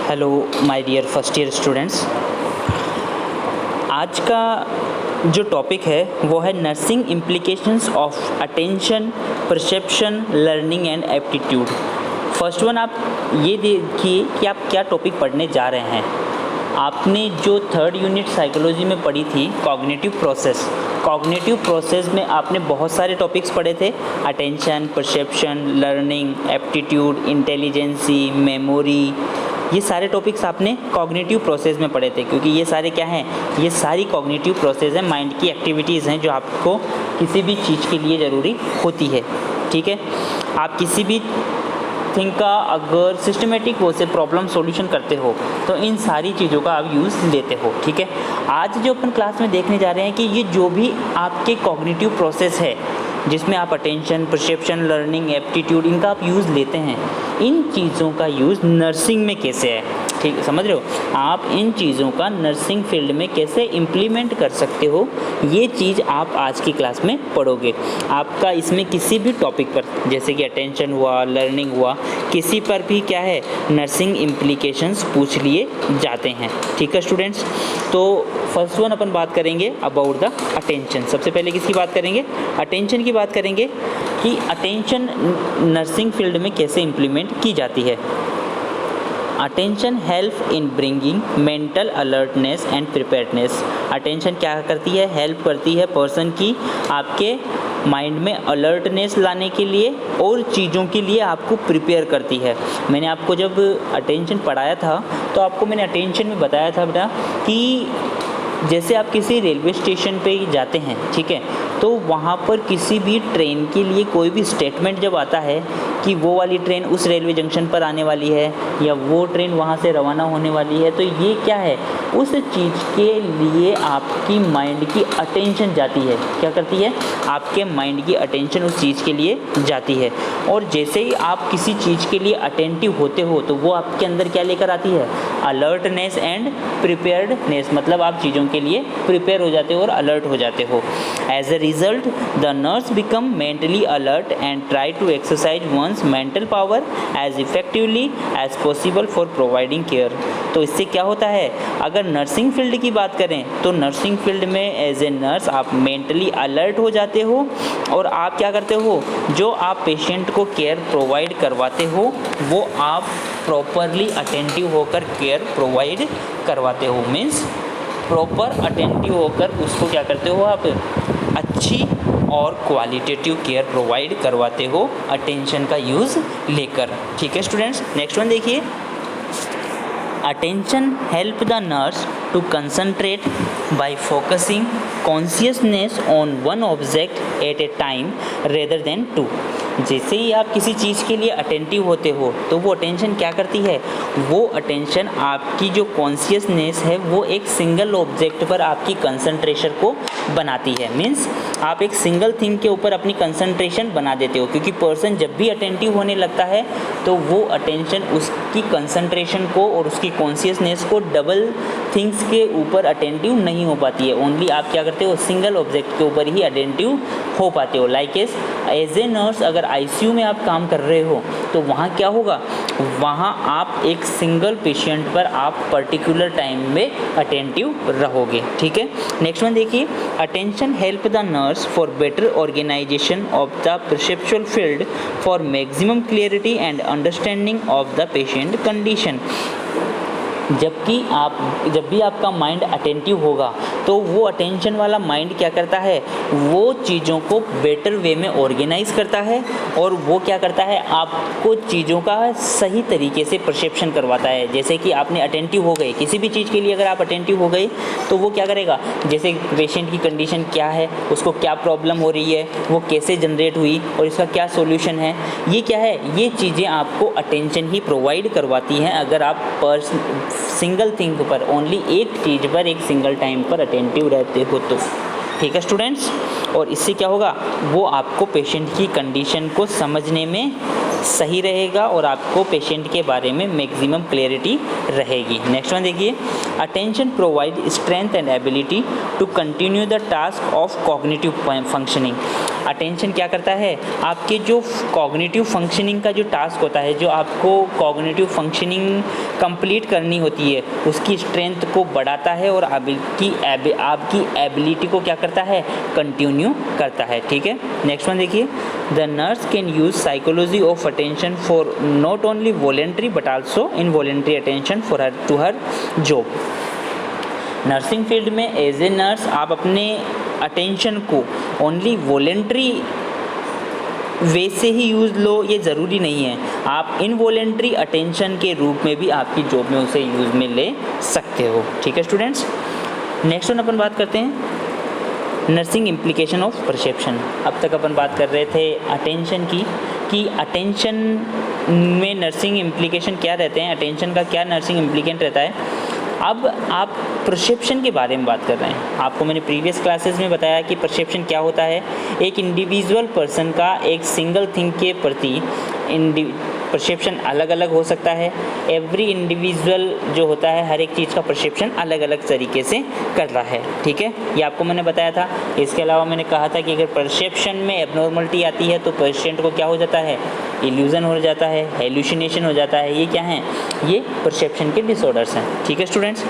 Hello my dear first year students. आज का जो टॉपिक है वो है nursing implications of attention, perception, learning and aptitude. First one आप ये देखिए कि आप क्या टॉपिक पढ़ने जा रहे हैं। आपने जो थर्ड यूनिट साइकोलॉजी में पढ़ी थी कॉग्निटिव प्रोसेस में आपने बहुत सारे टॉपिक्स पढ़े थे। Attention, perception, learning, aptitude, intelligency, memory, ये सारे टॉपिक्स आपने कॉग्निटिव प्रोसेस में पढ़े थे। क्योंकि ये सारे क्या हैं, ये सारी कॉग्निटिव प्रोसेस हैं, माइंड की एक्टिविटीज़ हैं जो आपको किसी भी चीज़ के लिए ज़रूरी होती है। ठीक है, आप किसी भी थिंग का अगर सिस्टमेटिक वो से प्रॉब्लम सॉल्यूशन करते हो तो इन सारी चीज़ों का आप यूज़ लेते हो। ठीक है, आज जो अपन क्लास में देखने जा रहे हैं कि ये जो भी आपके कॉग्निटिव प्रोसेस है जिसमें आप अटेंशन, परसेप्शन, लर्निंग, एप्टीट्यूड, इनका आप यूज़ लेते हैं, इन चीज़ों का यूज़ नर्सिंग में कैसे है। ठीक, समझ रहे हो आप इन चीज़ों का नर्सिंग फील्ड में कैसे इम्प्लीमेंट कर सकते हो, ये चीज़ आप आज की क्लास में पढ़ोगे। आपका इसमें किसी भी टॉपिक पर, जैसे कि अटेंशन हुआ, लर्निंग हुआ, किसी पर भी क्या है नर्सिंग इम्प्लीकेशंस पूछ लिए जाते हैं। ठीक है स्टूडेंट्स, तो फर्स्ट वन अपन बात करेंगे अबाउट द अटेंशन। सबसे पहले किसकी बात करेंगे, अटेंशन की बात करेंगे कि अटेंशन नर्सिंग फील्ड में कैसे इम्प्लीमेंट की जाती है। Attention help in bringing mental alertness and preparedness. Attention क्या करती है, हेल्प करती है पर्सन की आपके माइंड में अलर्टनेस लाने के लिए और चीज़ों के लिए आपको प्रिपेयर करती है। मैंने आपको जब अटेंशन पढ़ाया था तो आपको मैंने अटेंशन में बताया था बेटा कि जैसे आप किसी रेलवे स्टेशन पे जाते हैं, ठीक है, तो वहाँ पर किसी भी ट्रेन के लिए कोई भी स्टेटमेंट जब आता है कि वो वाली ट्रेन उस रेलवे जंक्शन पर आने वाली है या वो ट्रेन वहाँ से रवाना होने वाली है, तो ये क्या है, उस चीज़ के लिए आपकी माइंड की अटेंशन जाती है। क्या करती है, आपके माइंड की अटेंशन उस चीज़ के लिए जाती है। और जैसे ही आप किसी चीज़ के लिए अटेंटिव होते हो तो वो आपके अंदर क्या लेकर आती है, अलर्टनेस एंड प्रिपेयर्डनेस, मतलब आप चीज़ों के लिए प्रिपेयर हो जाते हो और अलर्ट हो जाते हो। As a result the nurse become mentally alert and try to exercise once mental power as effectively as possible for providing care. तो इससे क्या होता है, अगर नर्सिंग फील्ड की बात करें तो नर्सिंग फील्ड में एज ए नर्स आप मेंटली अलर्ट हो जाते हो और आप क्या करते हो, जो आप पेशेंट को केयर प्रोवाइड करवाते हो वो आप प्रॉपरली अटेंटिव होकर केयर प्रोवाइड करवाते हो। मीन्स प्रॉपर अटेंटिव होकर उसको क्या करते हो, आप अच्छी और क्वालिटेटिव केयर प्रोवाइड करवाते हो अटेंशन का यूज़ लेकर। ठीक है स्टूडेंट्स, नेक्स्ट वन देखिए। Attention help the nurse to concentrate by focusing consciousness on one object at a time rather than two. जैसे ही आप किसी चीज़ के लिए अटेंटिव होते हो तो वो अटेंशन क्या करती है, वो अटेंशन आपकी जो कॉन्शियसनेस है वो एक सिंगल ऑब्जेक्ट पर आपकी कंसंट्रेशन को बनाती है। मीन्स आप एक सिंगल थिंग के ऊपर अपनी कंसंट्रेशन बना देते हो, क्योंकि पर्सन जब भी अटेंटिव होने लगता है तो वो अटेंशन उसकी कंसंट्रेशन को और उसकी कॉन्शियसनेस को डबल थिंग्स के ऊपर अटेंटिव नहीं हो पाती है। ओनली आप क्या करते हो, सिंगल ऑब्जेक्ट के ऊपर ही अटेंटिव हो पाते हो। लाइक एज ए नर्स अगर आईसीयू में आप काम कर रहे हो तो वहाँ क्या होगा, वहाँ आप एक सिंगल पेशेंट पर आप पर्टिकुलर टाइम में अटेंटिव रहोगे। ठीक है, नेक्स्ट वन देखिए। Attention help the nurse for better organization of the perceptual field for maximum clarity and understanding of the patient condition. जब भी आपका माइंड अटेंटिव होगा तो वो अटेंशन वाला माइंड क्या करता है, वो चीज़ों को बेटर वे में ऑर्गेनाइज करता है और वो क्या करता है, आपको चीज़ों का सही तरीके से परसेप्शन करवाता है। जैसे कि आपने अटेंटिव हो गए किसी भी चीज़ के लिए, अगर आप अटेंटिव हो गए तो वो क्या करेगा, जैसे पेशेंट की कंडीशन क्या है, उसको क्या प्रॉब्लम हो रही है, वो कैसे जनरेट हुई और इसका क्या सॉल्यूशन है, ये क्या है, ये चीज़ें आपको अटेंशन ही प्रोवाइड करवाती हैं। अगर आप सिंगल थिंग पर, ओनली एक चीज़ पर एक सिंगल टाइम पर अटेंटिव रहते हो तो। ठीक है स्टूडेंट्स, और इससे क्या होगा, वो आपको पेशेंट की कंडीशन को समझने में सही रहेगा और आपको पेशेंट के बारे में मैक्सिमम क्लैरिटी रहेगी। नेक्स्ट वन देखिए। Attention provide strength and ability to continue the task of cognitive functioning. Attention क्या करता है, आपके जो कॉग्निटिव फंक्शनिंग का जो टास्क होता है, जो आपको कॉग्निटिव फंक्शनिंग कंप्लीट करनी होती है, उसकी स्ट्रेंथ को बढ़ाता है और आपकी एबिलिटी को क्या करता है, कंटिन्यू करता है। ठीक है, नेक्स्ट वन देखिए, the nurse can use psychology of attention for not only voluntary but also involuntary attention for her to her job. Nursing field में एज ए नर्स आप अपने अटेंशन को ओनली वॉलेंट्री वे से ही यूज़ लो, ये ज़रूरी नहीं है, आप इनवॉलेंट्री अटेंशन के रूप में भी आपकी जॉब में उसे यूज़ में ले सकते हो। ठीक है स्टूडेंट्स, नेक्स्ट वन अपन बात करते हैं नर्सिंग इम्प्लीकेशन ऑफ परसेप्शन। अब तक अपन बात कर रहे थे अटेंशन की, कि अटेंशन में नर्सिंग इम्प्लीकेशन क्या रहते हैं, अटेंशन का क्या नर्सिंग इम्प्लीकेंट रहता है। अब आप परसेप्शन के बारे में बात कर रहे हैं। आपको मैंने प्रीवियस क्लासेस में बताया कि परसेप्शन क्या होता है, एक इंडिविजुअल पर्सन का एक सिंगल थिंग के प्रति परसेप्शन अलग अलग हो सकता है। एवरी इंडिविजुअल जो होता है, हर एक चीज़ का परसेप्शन अलग अलग तरीके से कर रहा है। ठीक है, ये आपको मैंने बताया था। इसके अलावा मैंने कहा था कि अगर परसेप्शन में एबनॉर्मलिटी आती है तो पेशेंट को क्या हो जाता है, इल्यूजन हो जाता है, हेलुसिनेशन हो जाता है। ये क्या हैं, ये परसेप्शन के डिसऑर्डर्स हैं। ठीक है स्टूडेंट्स,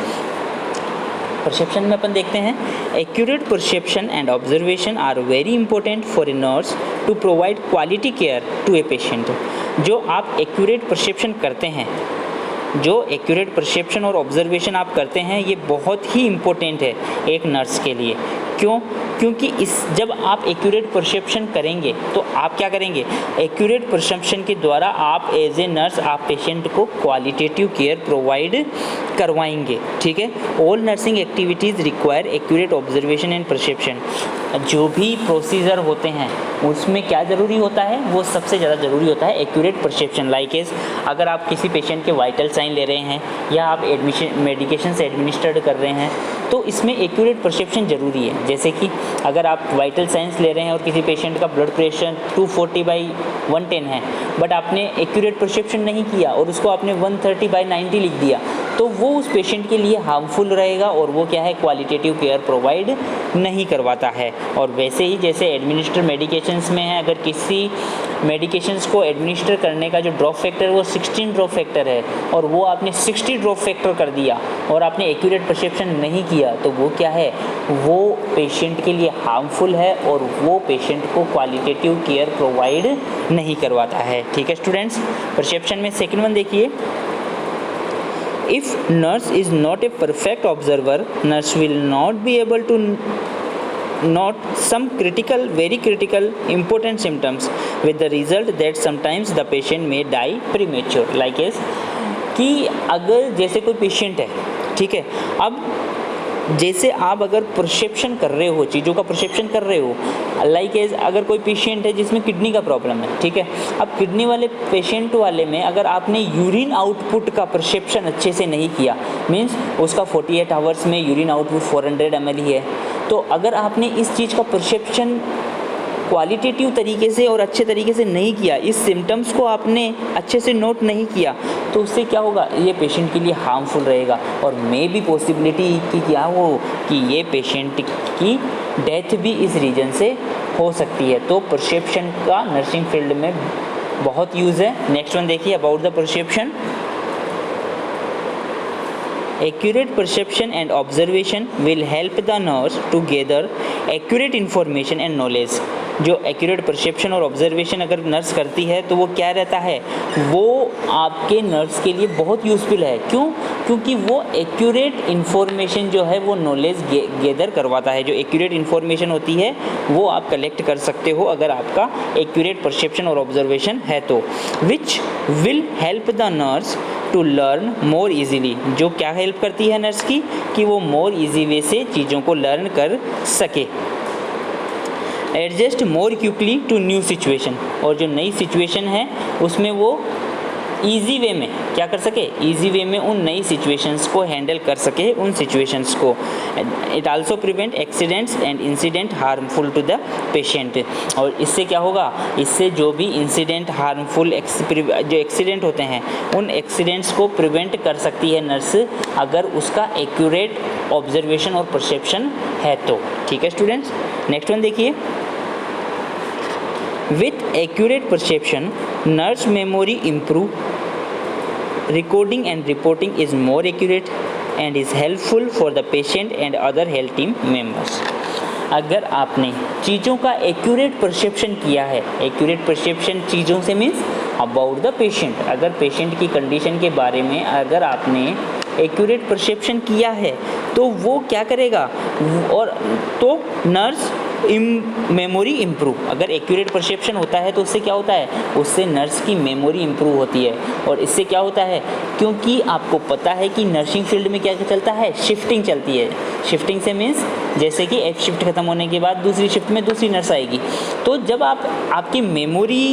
परसेप्शन में अपन देखते हैं, accurate perception and observation are very important for a nurse to provide quality care to a patient. जो आप एक्यूरेट परसेप्शन करते हैं, जो एक्यूरेट परसेप्शन और ऑब्जर्वेशन आप करते हैं, ये बहुत ही इम्पोर्टेंट है एक नर्स के लिए। क्यों? क्योंकि जब आप एक्यूरेट परसेप्शन करेंगे तो आप क्या करेंगे, एक्यूरेट परसेप्शन के द्वारा आप एज ए नर्स आप पेशेंट को क्वालिटेटिव केयर प्रोवाइड करवाएंगे। ठीक है, all nursing activities require accurate observation and perception. जो भी प्रोसीजर होते हैं उसमें क्या ज़रूरी होता है, वो सबसे ज़्यादा ज़रूरी होता है एक्यूरेट परसेप्शन। लाइक एज अगर आप किसी पेशेंट के वाइटल साइन ले रहे हैं या आप मेडिकेशन से एडमिनिस्ट्रेट कर रहे हैं, तो इसमें एक्यूरेट परसेप्शन ज़रूरी है। जैसे कि अगर आप वाइटल साइंस ले रहे हैं और किसी पेशेंट का ब्लड प्रेशर 240/110 है, बट आपने एक्यूरेट परसेप्शन नहीं किया और उसको आपने 130/90 लिख दिया, तो वो उस पेशेंट के लिए हार्मफुल रहेगा और वो क्या है, क्वालिटेटिव केयर प्रोवाइड नहीं करवाता है। और वैसे ही जैसे एडमिनिस्टर मेडिकेशंस में है, अगर किसी मेडिकेशंस को एडमिनिस्टर करने का जो ड्रॉप फैक्टर वो 16 ड्रॉप फैक्टर है और वो आपने 60 ड्रॉप फैक्टर कर दिया और आपने एक्यूरेट परसेप्शन नहीं किया, तो वो क्या है, वो पेशेंट के लिए हार्मफुल है और वो पेशेंट को क्वालिटेटिव केयर प्रोवाइड नहीं करवाता है। ठीक है स्टूडेंट्स, परसेप्शन में सेकंड वन देखिए, if nurse is not a perfect observer, nurse will not be able to note some critical, very critical, important symptoms with the result that sometimes the patient may die premature. Like is कि अगर जैसे कोई patient है, ठीक है, अब जैसे आप अगर परसेप्शन कर रहे हो, चीज़ों का परसेप्शन कर रहे हो, लाइक एज अगर कोई पेशेंट है जिसमें किडनी का प्रॉब्लम है, ठीक है, अब किडनी वाले पेशेंट वाले में अगर आपने यूरिन आउटपुट का परसेप्शन अच्छे से नहीं किया, मीन्स उसका 48 आवर्स में यूरिन आउटपुट 400 ml ही है, तो अगर आपने इस चीज़ का परसेप्शन क्वालिटेटिव तरीके से और अच्छे तरीके से नहीं किया, इस सिम्टम्स को आपने अच्छे से नोट नहीं किया, तो उससे क्या होगा, ये पेशेंट के लिए हार्मफुल रहेगा और मे भी पॉसिबिलिटी कि क्या हो कि ये पेशेंट की डेथ भी इस रीजन से हो सकती है। तो परसेप्शन का नर्सिंग फील्ड में बहुत यूज़ है। नेक्स्ट वन देखिए, about the perception, accurate perception and observation will help the nurse to gather accurate information and knowledge। जो एक्यूरेट परसेप्शन और ऑब्जर्वेशन अगर नर्स करती है तो वो क्या रहता है, वो आपके नर्स के लिए बहुत यूज़फुल है। क्यों? क्योंकि वो एक्यूरेट इन्फॉर्मेशन जो है वो नॉलेज गैदर करवाता है। जो एक्यूरेट इन्फॉर्मेशन होती है वो आप कलेक्ट कर सकते हो अगर आपका एक्यूरेट परसेप्शन और ऑब्जर्वेशन है तो, which will help the nurse to learn more easily. जो क्या हेल्प करती है नर्स की, कि वो मोर ईजी वे से चीज़ों को लर्न कर सके। Adjust more quickly to new situation, और जो नई सिचुएशन है उसमें वो ईजी वे में क्या कर सके, ईजी वे में उन नई सिचुएशंस को हैंडल कर सके, उन सिचुएशंस को। It also prevent accidents and incident harmful to the patient. और इससे क्या होगा, इससे जो भी इंसिडेंट हार्मफुल जो एक्सीडेंट होते हैं उन एक्सीडेंट्स को प्रिवेंट कर सकती है नर्स, अगर उसका एक्यूरेट ऑब्जर्वेशन और परसेप्शन है तो। ठीक है स्टूडेंट्स, नेक्स्ट वन देखिए, with accurate perception nurse memory improve, recording and reporting is more accurate and is helpful for the patient and other health team members. अगर आपने चीज़ों का एक्यूरेट परसेप्शन किया है, एक्यूरेट परसेप्शन चीज़ों से मीन्स अबाउट द पेशेंट, अगर patient की कंडीशन के बारे में अगर आपने एक्यूरेट परसेप्शन किया है तो वो क्या करेगा, और तो नर्स मेमोरी इम्प्रूव, अगर एक्यूरेट परसेप्शन होता है तो उससे क्या होता है, उससे नर्स की मेमोरी इम्प्रूव होती है। और इससे क्या होता है, क्योंकि आपको पता है कि नर्सिंग फील्ड में क्या चलता है, शिफ्टिंग चलती है। शिफ्टिंग से मीन्स जैसे कि एक शिफ्ट खत्म होने के बाद दूसरी शिफ्ट में दूसरी नर्स आएगी, तो जब आपकी मेमोरी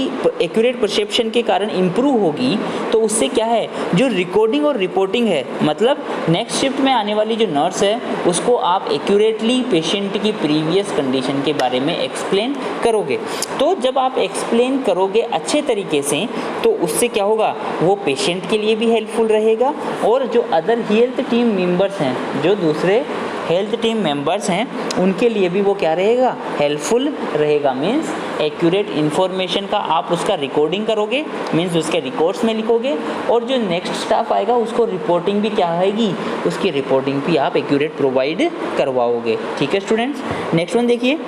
एक्यूरेट परसेप्शन के कारण इम्प्रूव होगी तो उससे क्या है, जो रिकॉर्डिंग और रिपोर्टिंग है, मतलब नेक्स्ट शिफ्ट में आने वाली जो नर्स है उसको आप एक्यूरेटली पेशेंट की प्रीवियस कंडीशन के बारे में एक्सप्लेन करोगे। तो जब आप एक्सप्लेन करोगे अच्छे तरीके से तो उससे क्या होगा, वो पेशेंट के लिए भी हेल्पफुल रहेगा और जो अदर हेल्थ टीम मेंबर्स हैं, जो दूसरे हेल्थ टीम मेंबर्स हैं, उनके लिए भी वो क्या रहेगा, हेल्पफुल रहेगा। मीन्स एक्यूरेट इन्फॉर्मेशन का आप उसका रिकॉर्डिंग करोगे, मीन्स उसके रिकॉर्ड्स में लिखोगे, और जो नेक्स्ट स्टाफ आएगा उसको रिपोर्टिंग भी क्या आएगी, उसकी रिपोर्टिंग भी आप एक्यूरेट प्रोवाइड करवाओगे। ठीक है स्टूडेंट्स, नेक्स्ट वन देखिए,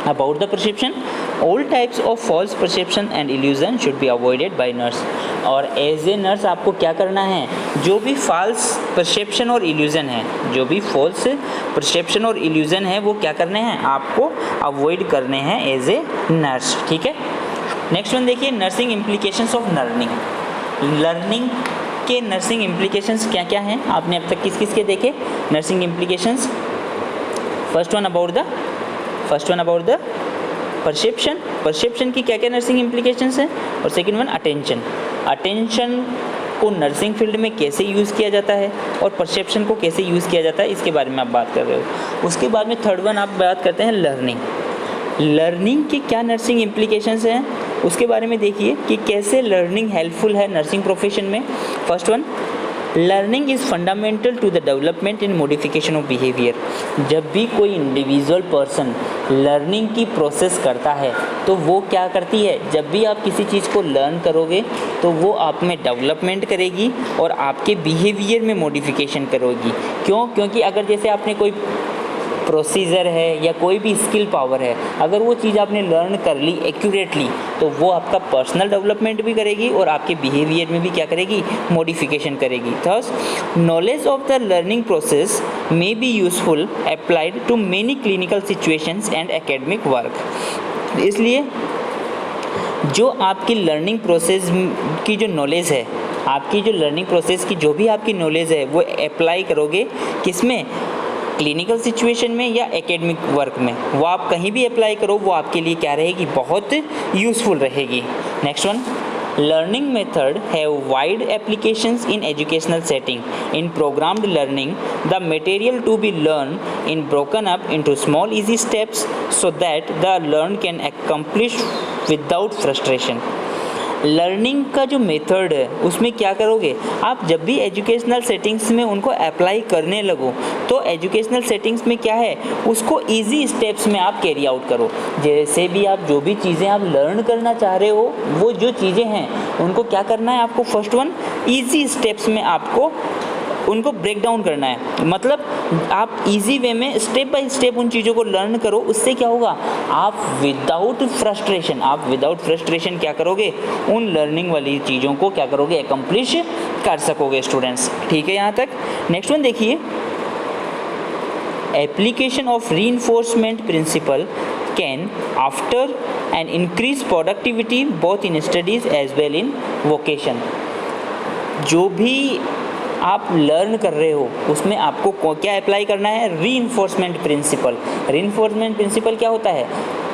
about the perception, all types of false perception and illusion should be avoided by nurse. और एज ए नर्स आपको क्या करना है, जो भी फॉल्स परसेप्शन और इल्यूजन है, जो भी फॉल्स परसेप्शन और इल्यूजन है वो क्या करने हैं, आपको अवॉइड करने हैं एज ए नर्स। ठीक है, नेक्स्ट वन देखिए, nursing implications of learning. Learning के नर्सिंग इम्प्लीकेशंस क्या क्या हैं, आपने अब तक किस किस के देखे nursing implications. First one about the perception, perception की क्या क्या नर्सिंग इम्प्लीकेशंस हैं, और सेकंड वन अटेंशन, अटेंशन को नर्सिंग फील्ड में कैसे यूज़ किया जाता है और परसेप्शन को कैसे यूज़ किया जाता है, इसके बारे में आप बात कर रहे हो। उसके बाद में थर्ड वन आप बात करते हैं लर्निंग, लर्निंग की क्या नर्सिंग इम्प्लीकेशंस हैं उसके बारे में देखिए कि कैसे लर्निंग हेल्पफुल है नर्सिंग प्रोफेशन में। First one, learning is fundamental to the development and modification of behaviour. जब भी कोई इंडिविजुअल पर्सन लर्निंग की प्रोसेस करता है तो वो क्या करती है, जब भी आप किसी चीज़ को लर्न करोगे तो वो आप में डेवलपमेंट करेगी और आपके बिहेवियर में मॉडिफिकेशन करोगी। क्यों, क्योंकि अगर जैसे आपने कोई प्रोसीजर है या कोई भी स्किल पावर है, अगर वो चीज़ आपने लर्न कर ली एक्यूरेटली तो वो आपका पर्सनल डेवलपमेंट भी करेगी और आपके बिहेवियर में भी क्या करेगी, मॉडिफिकेशन करेगी। Thus knowledge of the learning process may be useful applied to many clinical situations and academic work. इसलिए जो आपकी लर्निंग प्रोसेस की जो नॉलेज है, आपकी जो लर्निंग प्रोसेस की जो भी आपकी नॉलेज है वो अप्लाई करोगे किसमें, क्लिनिकल सिचुएशन में या एकेडमिक वर्क में, वो आप कहीं भी अप्लाई करो वो आपके लिए क्या रहेगी, बहुत यूज़फुल रहेगी। Next one, learning method have wide applications in educational setting. In programmed learning, the material to be learned is broken up into small easy steps so that the learner can accomplish without frustration. Learning का जो method है उसमें क्या करोगे आप, जब भी educational settings में उनको अप्लाई करने लगो तो एजुकेशनल सेटिंग्स में क्या है, उसको इजी स्टेप्स में आप कैरी आउट करो। जैसे भी आप जो भी चीज़ें आप लर्न करना चाह रहे हो वो जो चीज़ें हैं उनको क्या करना है आपको, फर्स्ट वन इजी स्टेप्स में आपको उनको ब्रेक डाउन करना है। मतलब आप इजी वे में स्टेप बाय स्टेप उन चीज़ों को लर्न करो, उससे क्या होगा, आप विदाउट फ्रस्ट्रेशन क्या करोगे, उन लर्निंग वाली चीज़ों को क्या करोगे, एकम्प्लिश कर सकोगे स्टूडेंट्स। ठीक है यहाँ तक। नेक्स्ट वन देखिए, application of reinforcement principle can after and increase productivity both in studies as well in vocation. जो भी आप लर्न कर रहे हो उसमें आपको क्या अप्लाई करना है, रीइंफोर्समेंट प्रिंसिपल। रीइंफोर्समेंट प्रिंसिपल क्या होता है,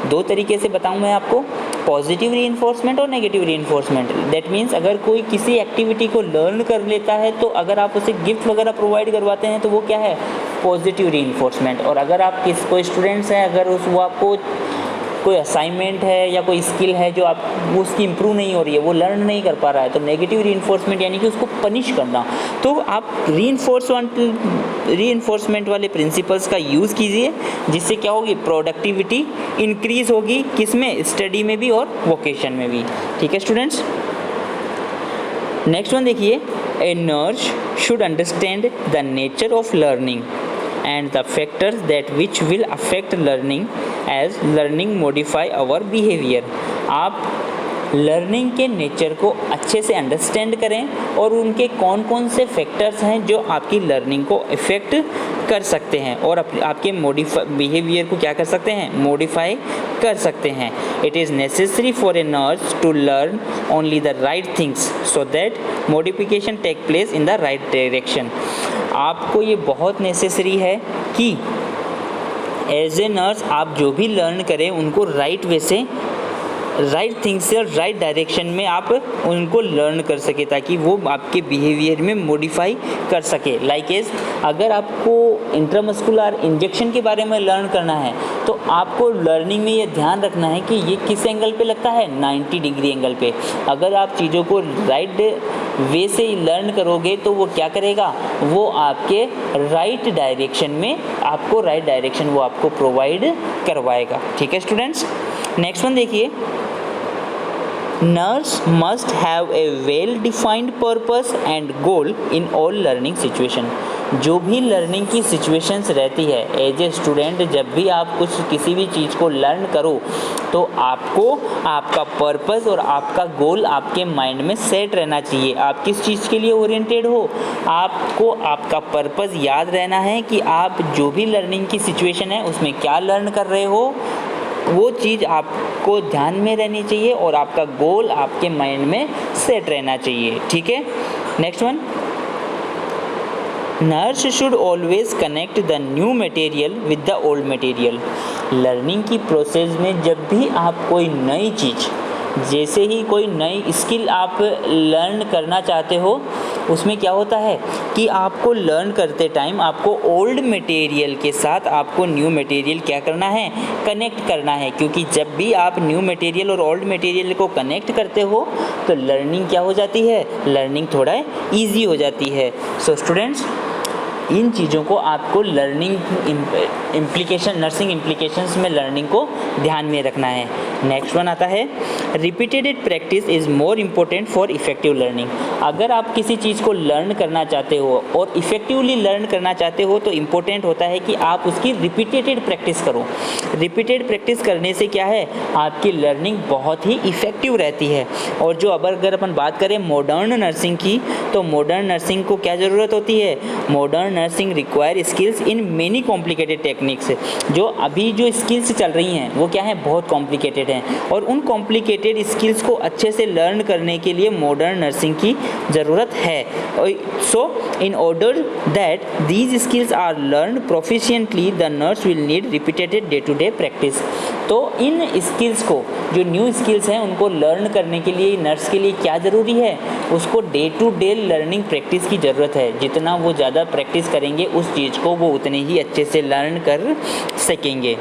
दो तरीके से बताऊं मैं आपको, पॉजिटिव रीइंफोर्समेंट और नेगेटिव रीइंफोर्समेंट। दैट मीन्स अगर कोई किसी एक्टिविटी को लर्न कर लेता है तो अगर आप उसे गिफ्ट वगैरह प्रोवाइड करवाते हैं तो वो क्या है, पॉजिटिव रीइंफोर्समेंट। और अगर आप कोई स्टूडेंट्स हैं, अगर वो आपको कोई असाइनमेंट है या कोई स्किल है जो आप उसकी इम्प्रूव नहीं हो रही है, वो लर्न नहीं कर पा रहा है, तो नेगेटिव रीइंफोर्समेंट यानी कि उसको पनिश करना। तो आप रीइंफोर्समेंट वाले प्रिंसिपल्स का यूज़ कीजिए, जिससे क्या होगी, प्रोडक्टिविटी इंक्रीज होगी, किसमें, स्टडी में भी और वोकेशन में भी। ठीक है स्टूडेंट्स, नेक्स्ट वन देखिए, a nurse should understand the nature of learning and the factors that which will affect learning as learning modify our behavior। आप लर्निंग के नेचर को अच्छे से अंडरस्टैंड करें और उनके कौन कौन से फैक्टर्स हैं जो आपकी लर्निंग को इफ़ेक्ट कर सकते हैं और आपके बिहेवियर को क्या कर सकते हैं, मॉडिफाई कर सकते हैं। It is necessary for a nurse to learn only the right things so that modification take place in the right direction. आपको ये बहुत नेसेसरी है कि एज ए नर्स आप जो भी लर्न करें उनको राइट वे से, राइट थिंग्स से, राइट डायरेक्शन में आप उनको लर्न कर सके, ताकि वो आपके बिहेवियर में मॉडिफाई कर सके। लाइक एज अगर आपको इंट्रामस्कुलर इंजेक्शन के बारे में लर्न करना है तो आपको लर्निंग में ये ध्यान रखना है कि ये किस एंगल पे लगता है, 90 डिग्री एंगल पे। अगर आप चीज़ों को राइट वे से लर्न करोगे तो वो क्या करेगा, वो आपके राइट डायरेक्शन में, आपको राइट डायरेक्शन वो आपको प्रोवाइड करवाएगा। ठीक है स्टूडेंट्स, नेक्स्ट वन देखिए, nurse must have a well defined purpose and goal in all learning situation. जो भी लर्निंग की सिचुएशंस रहती है, एज ए स्टूडेंट जब भी आप किसी भी चीज़ को लर्न करो तो आपको आपका पर्पस और आपका गोल आपके माइंड में सेट रहना चाहिए। आप किस चीज़ के लिए ओरिएंटेड हो, आपको आपका पर्पस याद रहना है कि आप जो भी लर्निंग की सिचुएशन है उसमें क्या लर्न कर रहे हो, वो चीज़ आपको ध्यान में रहनी चाहिए और आपका गोल आपके माइंड में सेट रहना चाहिए। ठीक है, next one, nurse should always connect the new material with the old material. Learning की प्रोसेस में जब भी आप कोई नई चीज़, जैसे ही कोई नई स्किल आप लर्न करना चाहते हो, उसमें क्या होता है कि आपको लर्न करते टाइम आपको ओल्ड मटेरियल के साथ आपको न्यू मटेरियल क्या करना है, कनेक्ट करना है। क्योंकि जब भी आप न्यू मटेरियल और ओल्ड मटेरियल को कनेक्ट करते हो तो लर्निंग क्या हो जाती है, लर्निंग थोड़ा ईजी हो जाती है। सो स्टूडेंट्स, इन चीज़ों को आपको लर्निंग इम्प्लीकेशन, नर्सिंग इम्प्लीकेशंस में लर्निंग को ध्यान में रखना है। नेक्स्ट वन आता है, repeated practice is more important for effective learning. अगर आप किसी चीज़ को लर्न करना चाहते हो और इफ़ेक्टिवली लर्न करना चाहते हो तो इम्पोर्टेंट होता है कि आप उसकी रिपीटेड प्रैक्टिस करो। रिपीटेड प्रैक्टिस करने से क्या है, आपकी लर्निंग बहुत ही इफ़ेक्टिव रहती है। और जो अगर अपन बात करें मॉडर्न नर्सिंग की, तो मॉडर्न नर्सिंग को क्या ज़रूरत होती है, modern nursing require skills in many complicated techniques. जो अभी जो स्किल्स चल रही हैं वो क्या है, बहुत कॉम्प्लिकेटेड हैं, और उन कॉम्प्लिकेटेड स्किल्स को अच्छे से लर्न करने के लिए मॉडर्न नर्सिंग की ज़रूरत है। So in order that these skills are learn proficiently the nurse will need repeated day to day practice. तो इन स्किल्स को, जो न्यू स्किल्स हैं, उनको लर्न करने के लिए नर्स के लिए क्या ज़रूरी है, उसको day to day learning practice की ज़रूरत है। जितना वो ज़्यादा प्रैक्टिस करेंगे उस चीज़ को वो उतने ही अच्छे से लर्न कर सकेंगे।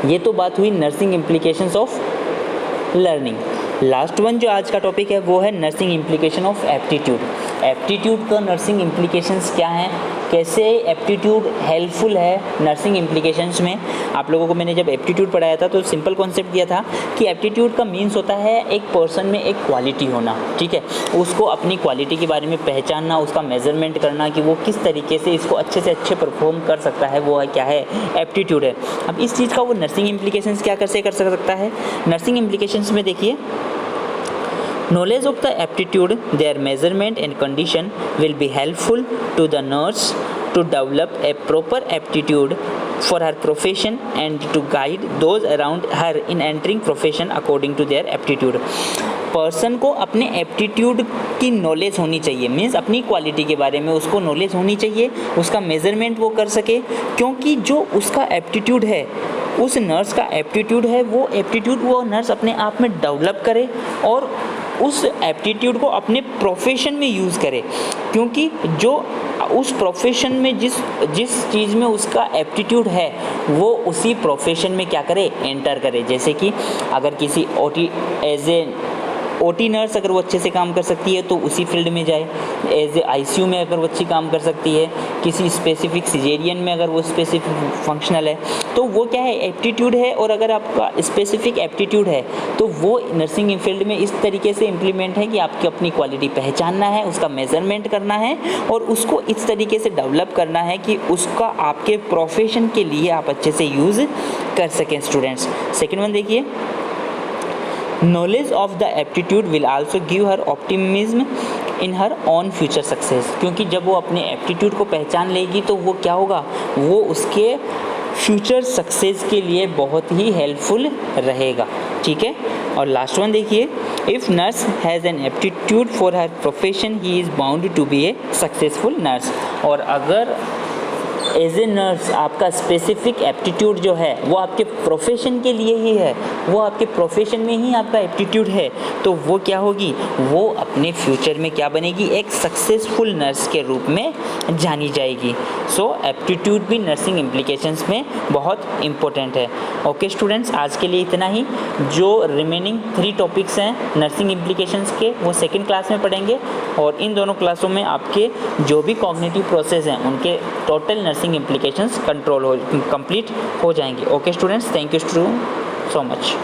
ये तो बात हुई nursing implications of learning. Last one जो आज का टॉपिक है वो है nursing implication of aptitude. Aptitude का नर्सिंग इम्प्लीकेशंस क्या हैं, कैसे एप्टीट्यूड हेल्पफुल है नर्सिंग इम्प्लीकेशंस में। आप लोगों को मैंने जब एप्टीट्यूड पढ़ाया था तो सिंपल कॉन्सेप्ट दिया था कि एप्टीट्यूड का मीन्स होता है एक पर्सन में एक क्वालिटी होना। ठीक है, उसको अपनी क्वालिटी के बारे में पहचानना, उसका मेजरमेंट करना कि वो किस तरीके से इसको अच्छे से अच्छे परफॉर्म कर सकता है, वो है क्या है, एप्टीट्यूड है। अब इस चीज़ का वो नर्सिंग इम्प्लीकेशंस क्या कर सकता है। नर्सिंग इम्प्लीकेशंस में देखिए, knowledge of the aptitude, their measurement and condition will be helpful to the nurse to develop a proper aptitude for her profession and to guide those around her in entering profession according to their aptitude। Person को अपने aptitude की knowledge होनी चाहिए, means अपनी quality के बारे में उसको नॉलेज होनी चाहिए, उसका मेजरमेंट वो कर सके। क्योंकि जो उसका एप्टीट्यूड है, उस नर्स का एप्टीट्यूड है, वो एप्टीट्यूड वो नर्स अपने आप में डेवलप करे और उस एप्टीट्यूड को अपने प्रोफेशन में यूज़ करे, क्योंकि जो उस प्रोफेशन में जिस चीज़ में उसका एप्टीट्यूड है वो उसी प्रोफेशन में क्या करे, एंटर करे। जैसे कि अगर किसी ओटी नर्स अगर वो अच्छे से काम कर सकती है तो उसी फील्ड में जाए, एज ए आईसीयू में अगर वो अच्छी काम कर सकती है, किसी स्पेसिफिक सिजेरियन में अगर वो स्पेसिफिक फंक्शनल है, तो वो क्या है, एप्टीट्यूड है। और अगर आपका स्पेसिफिक एप्टीट्यूड है तो वो नर्सिंग फील्ड में इस तरीके से इम्प्लीमेंट है कि आपकी अपनी क्वालिटी पहचानना है, उसका मेजरमेंट करना है और उसको इस तरीके से डेवलप करना है कि उसका आपके प्रोफेशन के लिए आप अच्छे से यूज़ कर सकें स्टूडेंट्स। सेकेंड वन देखिए, knowledge of the aptitude will also give her optimism in her own future success, क्योंकि जब वो अपने एप्टीट्यूड को पहचान लेगी तो वो क्या होगा, वो उसके फ्यूचर सक्सेस के लिए बहुत ही हेल्पफुल रहेगा। ठीक है। और लास्ट वन देखिए, if nurse has an aptitude for her profession he is bound to be a successful nurse. और अगर एज ए नर्स आपका स्पेसिफिक एप्टीट्यूड जो है वो आपके प्रोफेशन के लिए ही है, वो आपके प्रोफेशन में ही आपका एप्टीट्यूड है, तो वो क्या होगी, वो अपने फ्यूचर में क्या बनेगी, एक सक्सेसफुल नर्स के रूप में जानी जाएगी। सो एप्टीट्यूड भी नर्सिंग इम्प्लीकेशंस में बहुत इम्पोर्टेंट है। ओके स्टूडेंट्स, आज के लिए इतना ही। जो रिमेनिंग 3 टॉपिक्स हैं नर्सिंग इम्प्लीकेशंस के वो सेकेंड क्लास में पढ़ेंगे, और इन दोनों क्लासों में आपके जो भी कॉग्निटिव प्रोसेस हैं उनके टोटल नर्सिंग इम्प्लीकेशंस कंप्लीट हो जाएंगे। Okay students, thank you so much.